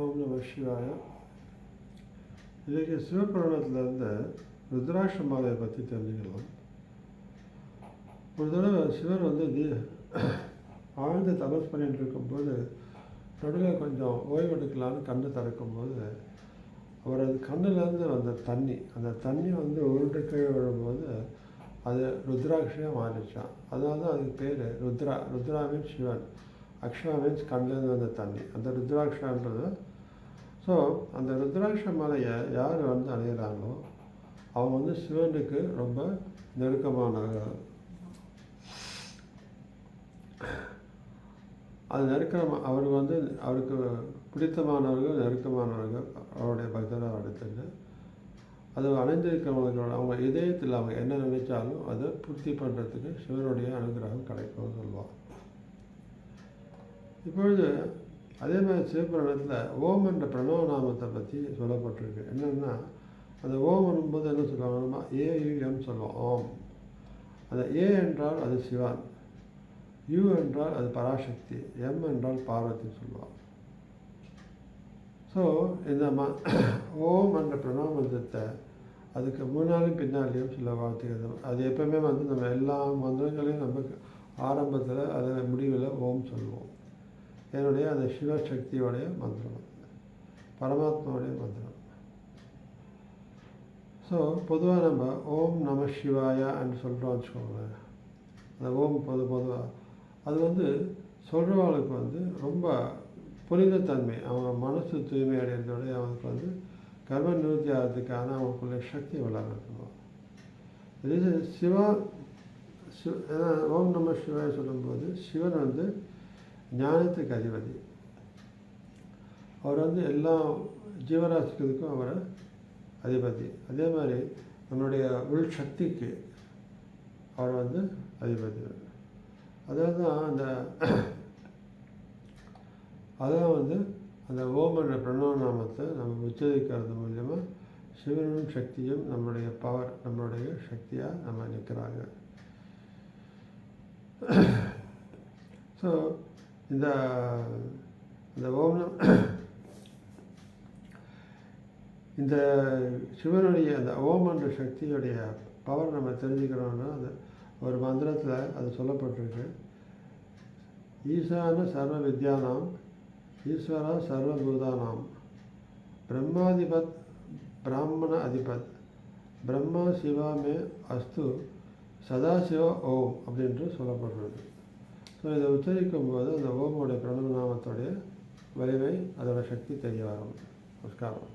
ஓம் நம சிவாய. இன்றைக்கி சிவபுராணத்திலேருந்து ருத்ராட்ச மாலையை பற்றி தெரிஞ்சுக்கலாம். ஒரு தடவை சிவர் ஆழ்ந்த தபஸ் பண்ணிட்டு இருக்கும்போது நடுவில் கொஞ்சம் ஓய்வெடுக்கலான்னு கண்ணு திறக்கும்போது அவரது கண்ணிலேருந்து வந்த அந்த தண்ணி உருண்டு கீழே விழும்போது அது ருத்ராட்சியாக மாறிச்சான். அதனால தான் அதுக்கு பேர் ருத்ரா மீன்ஸ் சிவன், அக்ஷா மீன்ஸ் கண்ணிலேருந்து வந்த தண்ணி, அந்த ருத்ராட்சன்றது. ஸோ அந்த ருத்ராட்ச மலையை யார் அணிகிறாங்களோ அவங்க சிவனுக்கு ரொம்ப நெருக்கமானவர்கள். அது அவருக்கு பிடித்தமானவர்கள், நெருக்கமானவர்கள், அவருடைய பக்தராக அடுத்தது. அது அணிந்திருக்கிறவங்களோட அவங்க இதயத்தில் அவங்க என்ன நினைச்சாலும் அதை பூர்த்தி பண்ணுறதுக்கு சிவனுடைய அனுகிரகம் கிடைக்கும்னு சொல்லுவாங்க. இப்பொழுது அதே மாதிரி சிவபுராணத்தில் ஓம் என்ற பிரணவ நாமத்தை பற்றி சொல்லப்பட்டிருக்கு. என்னென்னா அந்த ஓம் வரும்போது என்ன சொல்லுவாங்கன்னா ஏயுஎம் சொல்லுவோம். ஓம், அந்த ஏ என்றால் அது சிவன், யூ என்றால் அது பராசக்தி, எம் என்றால் பார்வதி சொல்லுவாங்க. ஸோ இந்த ஓம் என்ற பிரணவ மந்திரத்தை அதுக்கு முன்னாலும் பின்னாலேயும் சில வார்த்தைகள் அது எப்பவுமே நம்ம எல்லா மந்திரங்களையும் நம்ம ஆரம்பத்தில் அதை முடிவில் ஓம் சொல்லுவோம். என்னுடைய அந்த சிவசக்தியோடைய மந்திரம், பரமாத்மாவுடைய மந்திரம். ஸோ பொதுவாக நம்ம ஓம் நம சிவாயா என்று சொல்கிறோம் வச்சுக்கோங்களேன். அந்த ஓம் பொதுவாக அது சொல்கிறவங்களுக்கு ரொம்ப புனிதத்தன்மை, அவங்க மனசு தூய்மை அடைகிறதோடைய அவங்களுக்கு கர்ம நிவர்த்தி ஆகிறதுக்கான அவங்களுக்குள்ள சக்தி வளர்க்கணும். இது ஓம் நம சிவாய சொல்லும்போது சிவன் ஞானத்துக்கு அதிபதி. அவர் எல்லா ஜீவராசிகளுக்கும் அவர் அதிபதி. அதே மாதிரி நம்மளுடைய உள் சக்திக்கு அவர் அதிபதி. அதாவது அதான் அந்த ஓம் என்ற பிரணவ நாமத்தை நம்ம உச்சரிக்கிறது மூலியமாக சிவனும் சக்தியும் நம்மளுடைய பவர், நம்மளுடைய சக்தியாக நம்ம நிற்கிறாங்க. ஸோ இந்த ஓம் இந்த சிவனுடைய அந்த ஓம் என்ற சக்தியுடைய பவர் நம்ம தெரிஞ்சுக்கிறோம்னா அது ஒரு மந்திரத்தில் அது சொல்லப்பட்டிருக்கு. ஈசான சர்வ வித்யானாம் ஈஸ்வரா சர்வபூதானாம் பிரம்மாதிபத் பிராமண அதிபத் பிரம்மா சிவாமே அஸ்து சதாசிவ ஓம் அப்படின்ட்டு சொல்லப்படுறது. ஸோ இதை உச்சரிக்கும் போது அந்த ஓமோடைய பிரணவ நாமத்தோடைய வலிமை, அதோட சக்தி தெரிய வரும். நமஸ்காரம்.